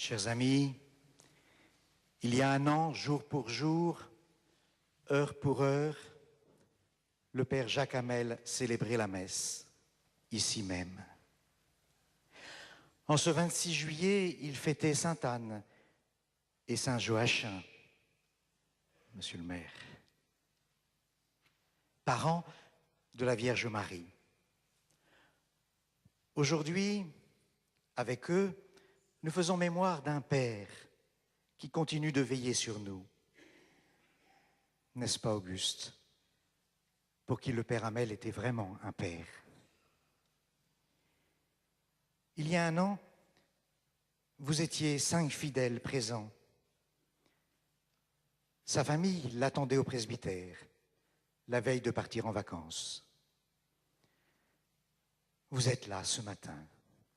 Chers amis, il y a un an, jour pour jour, heure pour heure, le Père Jacques Hamel célébrait la messe, ici même. En ce 26 juillet, il fêtait Sainte Anne et Saint Joachim, Monsieur le maire, parents de la Vierge Marie. Aujourd'hui, avec eux, nous faisons mémoire d'un Père qui continue de veiller sur nous. N'est-ce pas, Auguste, pour qui le Père Hamel était vraiment un Père? Il y a un an, vous étiez 5 fidèles présents. Sa famille l'attendait au presbytère, la veille de partir en vacances. Vous êtes là ce matin,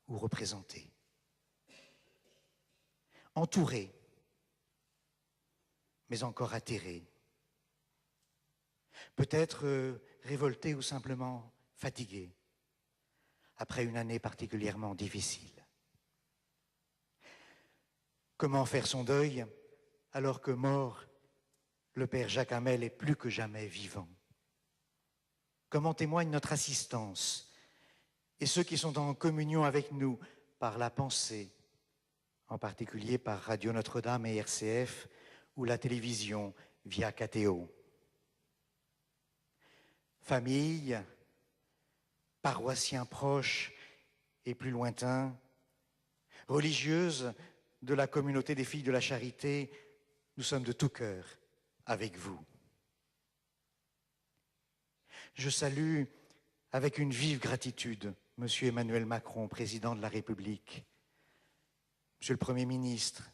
ou représentés, entourés, mais encore atterrés, peut-être révoltés ou simplement fatigués, après une année particulièrement difficile. Comment faire son deuil alors que mort, le Père Jacques Hamel est plus que jamais vivant? Comment témoigne notre assistance et ceux qui sont en communion avec nous par la pensée, en particulier par Radio Notre-Dame et RCF ou la télévision via KTO? Famille, paroissiens proches et plus lointains, religieuses de la communauté des Filles de la Charité, nous sommes de tout cœur avec vous. Je salue avec une vive gratitude Monsieur Emmanuel Macron, président de la République, Monsieur le Premier ministre,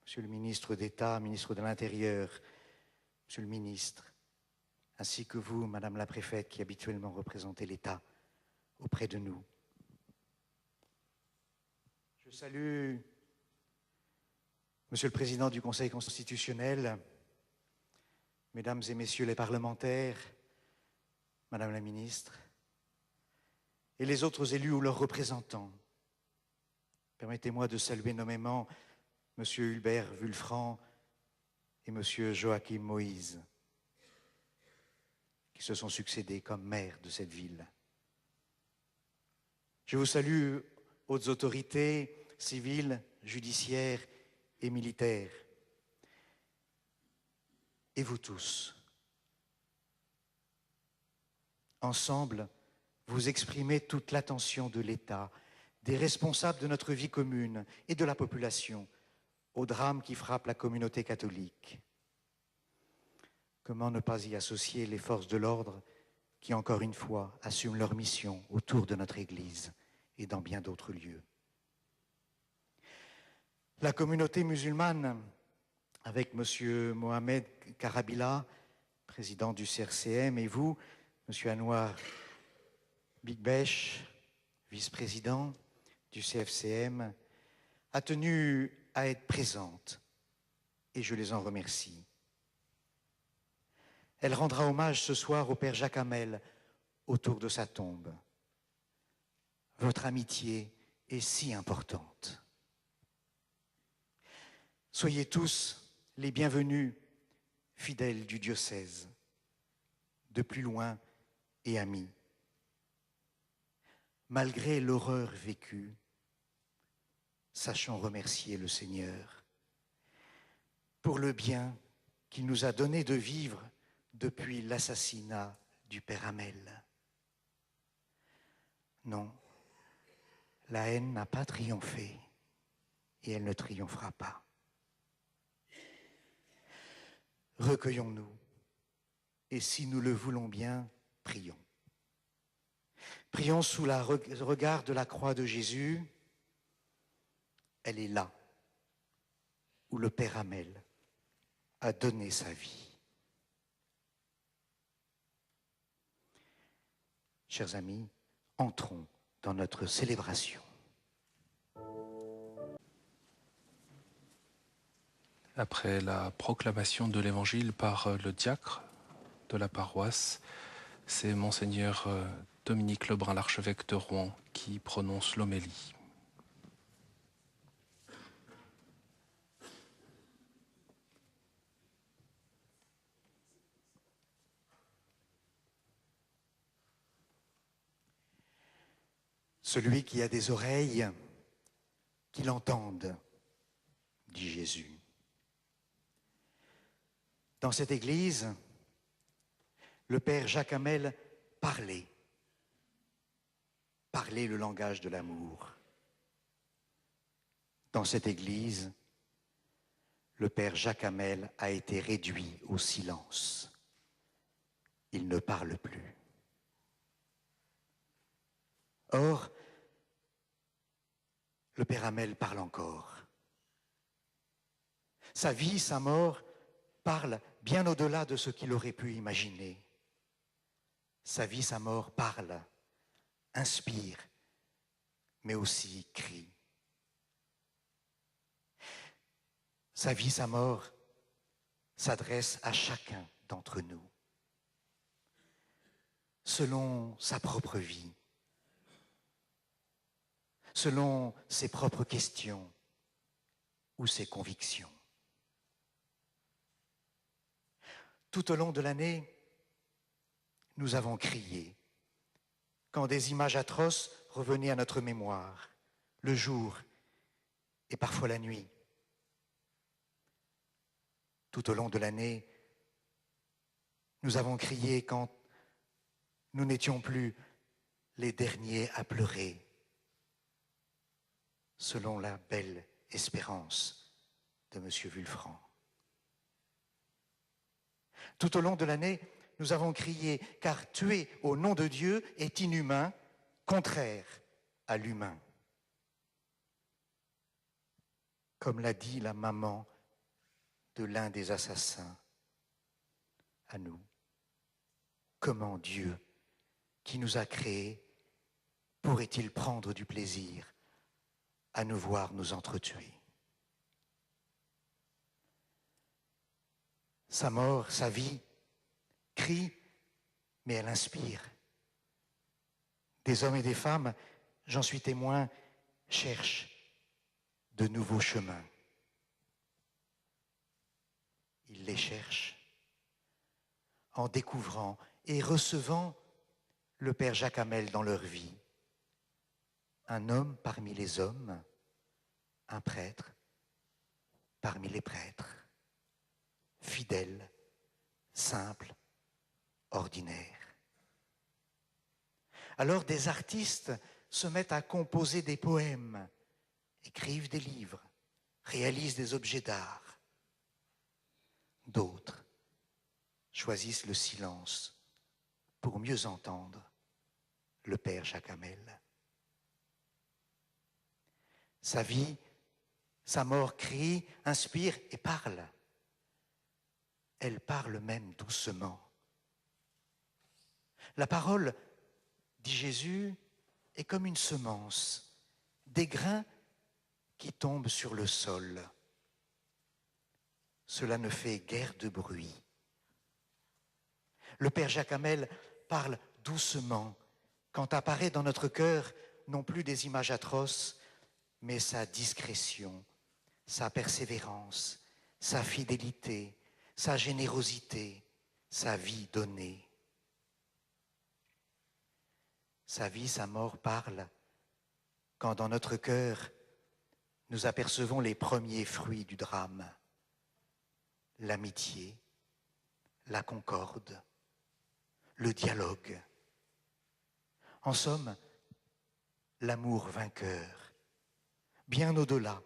Monsieur le ministre d'État, ministre de l'Intérieur, Monsieur le ministre, ainsi que vous, Madame la préfète, qui habituellement représentez l'État auprès de nous. Je salue Monsieur le Président du Conseil constitutionnel, Mesdames et Messieurs les parlementaires, Madame la ministre, et les autres élus ou leurs représentants. Permettez-moi de saluer nommément Monsieur Hubert Wulfranc et Monsieur Joachim Moïse, qui se sont succédés comme maires de cette ville. Je vous salue, hautes autorités civiles, judiciaires et militaires, et vous tous. Ensemble, vous exprimez toute l'attention de l'État, des responsables de notre vie commune et de la population au drame qui frappe la communauté catholique. Comment ne pas y associer les forces de l'ordre qui, encore une fois, assument leur mission autour de notre Église et dans bien d'autres lieux? La communauté musulmane, avec M. Mohamed Karabila, président du CRCM, et vous, M. Anouar Bigbesh, vice-président du CFCM, a tenu à être présente, et je les en remercie. Elle rendra hommage ce soir au Père Jacques Hamel autour de sa tombe. Votre amitié est si importante. Soyez tous les bienvenus, fidèles du diocèse, de plus loin et amis. Malgré l'horreur vécue, sachons remercier le Seigneur pour le bien qu'il nous a donné de vivre depuis l'assassinat du Père Hamel. Non, la haine n'a pas triomphé et elle ne triomphera pas. Recueillons-nous et si nous le voulons bien, prions. Prions sous le regard de la croix de Jésus. Elle est là où le Père Hamel a donné sa vie. Chers amis, entrons dans notre célébration. Après la proclamation de l'Évangile par le diacre de la paroisse, c'est Monseigneur Dominique Lebrun, l'archevêque de Rouen, qui prononce l'homélie. Celui qui a des oreilles, qu'il entende, dit Jésus. Dans cette église, le père Jacques Hamel parlait le langage de l'amour. Dans cette église, le père Jacques Hamel a été réduit au silence. Il ne parle plus. Or, le père Hamel parle encore. Sa vie, sa mort, parlent bien au-delà de ce qu'il aurait pu imaginer. Sa vie, sa mort parlent, inspirent, mais aussi crient. Sa vie, sa mort s'adresse à chacun d'entre nous, selon sa propre vie, selon ses propres questions ou ses convictions. Tout au long de l'année, nous avons crié quand des images atroces revenaient à notre mémoire, le jour et parfois la nuit. Tout au long de l'année, nous avons crié quand nous n'étions plus les derniers à pleurer, selon la belle espérance de M. Vulfranc. Tout au long de l'année, nous avons crié, car tuer au nom de Dieu est inhumain, contraire à l'humain. Comme l'a dit la maman de l'un des assassins à nous. Comment Dieu, qui nous a créés, pourrait-il prendre du plaisir à nous voir nous entretuer? Sa mort, sa vie, crie, mais elle inspire. Des hommes et des femmes, j'en suis témoin, cherchent de nouveaux chemins. Ils les cherchent en découvrant et recevant le père Jacques Hamel dans leur vie. Un homme parmi les hommes, un prêtre parmi les prêtres, fidèle, simple, ordinaire. Alors des artistes se mettent à composer des poèmes, écrivent des livres, réalisent des objets d'art. D'autres choisissent le silence pour mieux entendre le père Jacques Hamel. Sa vie, sa mort crie, inspire et parle. Elle parle même doucement. La parole, dit Jésus, est comme une semence, des grains qui tombent sur le sol. Cela ne fait guère de bruit. Le père Jacques Hamel parle doucement quand apparaît dans notre cœur non plus des images atroces, mais sa discrétion, sa persévérance, sa fidélité, sa générosité, sa vie donnée. Sa vie, sa mort parlent quand dans notre cœur nous apercevons les premiers fruits du drame, l'amitié, la concorde, le dialogue. En somme, l'amour vainqueur, bien au-delà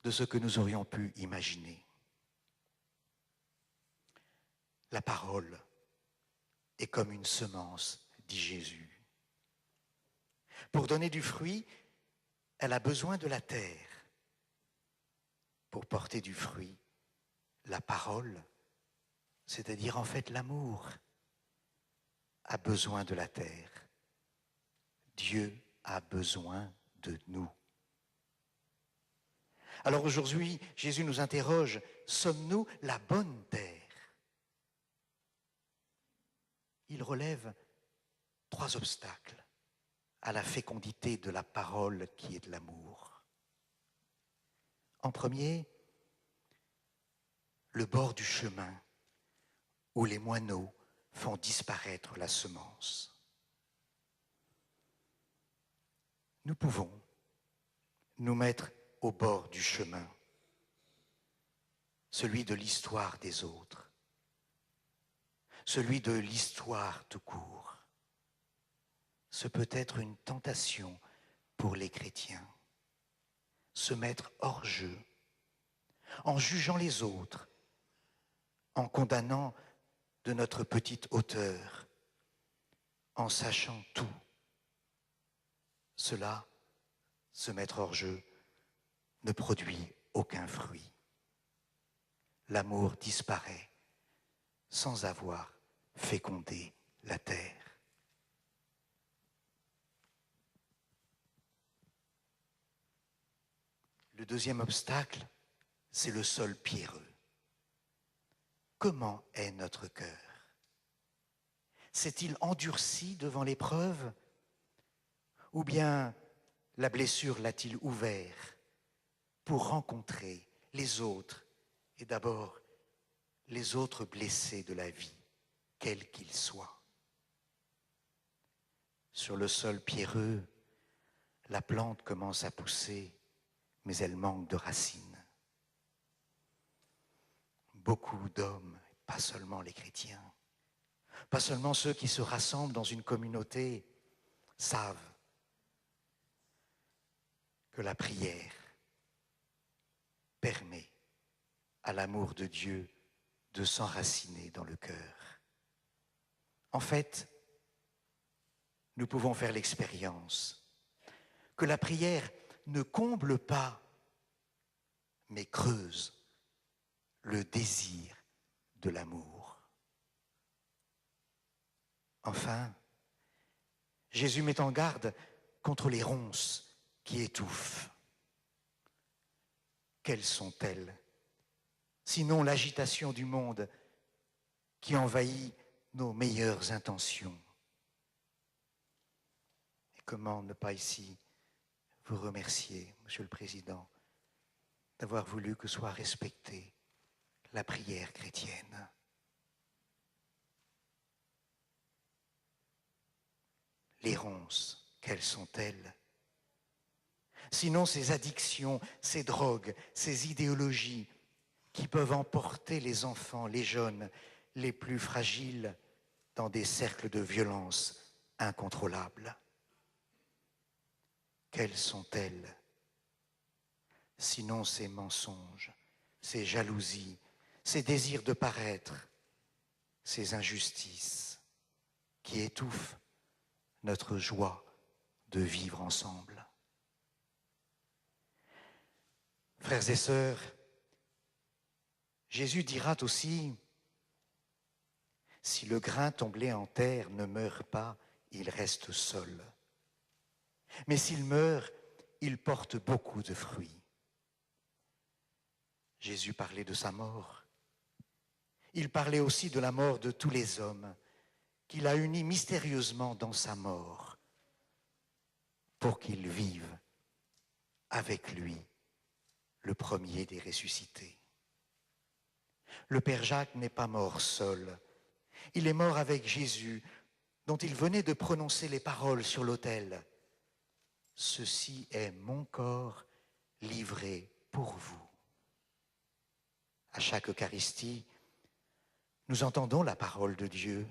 de ce que nous aurions pu imaginer. La parole est comme une semence, dit Jésus. Pour donner du fruit, elle a besoin de la terre. Pour porter du fruit, la parole, c'est-à-dire en fait l'amour, a besoin de la terre. Dieu a besoin de nous. Alors aujourd'hui, Jésus nous interroge, sommes-nous la bonne terre? Il relève 3 obstacles à la fécondité de la parole qui est de l'amour. En premier, le bord du chemin où les moineaux font disparaître la semence. nous pouvons nous mettre au bord du chemin, celui de l'histoire des autres, celui de l'histoire tout court. Ce peut être une tentation pour les chrétiens, se mettre hors jeu, en jugeant les autres, en condamnant de notre petite hauteur, en sachant tout. Cela, se mettre hors jeu, ne produit aucun fruit. L'amour disparaît sans avoir fécondé la terre. Le deuxième obstacle, c'est le sol pierreux. Comment est notre cœur? S'est-il endurci devant l'épreuve? Ou bien la blessure l'a-t-il ouvert pour rencontrer les autres, et d'abord les autres blessés de la vie, quels qu'ils soient? Sur le sol pierreux, la plante commence à pousser, mais elle manque de racines. Beaucoup d'hommes, pas seulement les chrétiens, pas seulement ceux qui se rassemblent dans une communauté, savent que la prière permet à l'amour de Dieu de s'enraciner dans le cœur. En fait, nous pouvons faire l'expérience que la prière ne comble pas, mais creuse le désir de l'amour. Enfin, Jésus met en garde contre les ronces qui étouffent. Quelles sont-elles, sinon l'agitation du monde qui envahit nos meilleures intentions? Et comment ne pas ici vous remercier, Monsieur le Président, d'avoir voulu que soit respectée la prière chrétienne. Les ronces, quelles sont-elles? Sinon ces addictions, ces drogues, ces idéologies qui peuvent emporter les enfants, les jeunes, les plus fragiles dans des cercles de violence incontrôlables. Quelles sont-elles? Sinon ces mensonges, ces jalousies, ces désirs de paraître, ces injustices qui étouffent notre joie de vivre ensemble. Frères et sœurs, Jésus dira aussi, si le grain tombé en terre ne meurt pas, il reste seul. Mais s'il meurt, il porte beaucoup de fruits. Jésus parlait de sa mort. Il parlait aussi de la mort de tous les hommes qu'il a unis mystérieusement dans sa mort pour qu'ils vivent avec lui, le premier des ressuscités. Le Père Jacques n'est pas mort seul. Il est mort avec Jésus, dont il venait de prononcer les paroles sur l'autel. Ceci est mon corps livré pour vous. À chaque Eucharistie, nous entendons la parole de Dieu.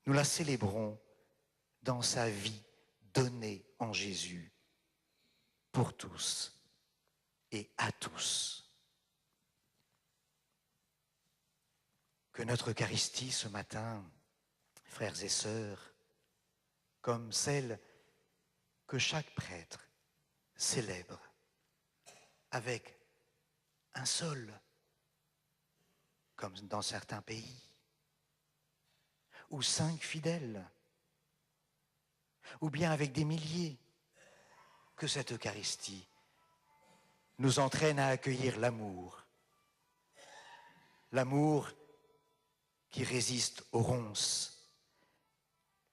Nous la célébrons dans sa vie donnée en Jésus pour tous et à tous. Que notre Eucharistie ce matin, frères et sœurs, comme celle que chaque prêtre célèbre avec un seul, comme dans certains pays, ou 5 fidèles, ou bien avec des milliers, que cette Eucharistie nous entraîne à accueillir l'amour. L'amour qui résiste aux ronces.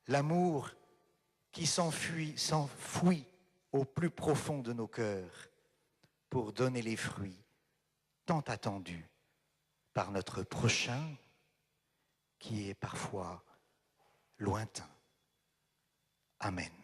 L'amour qui s'enfouit au plus profond de nos cœurs pour donner les fruits tant attendus par notre prochain qui est parfois lointain. Amen.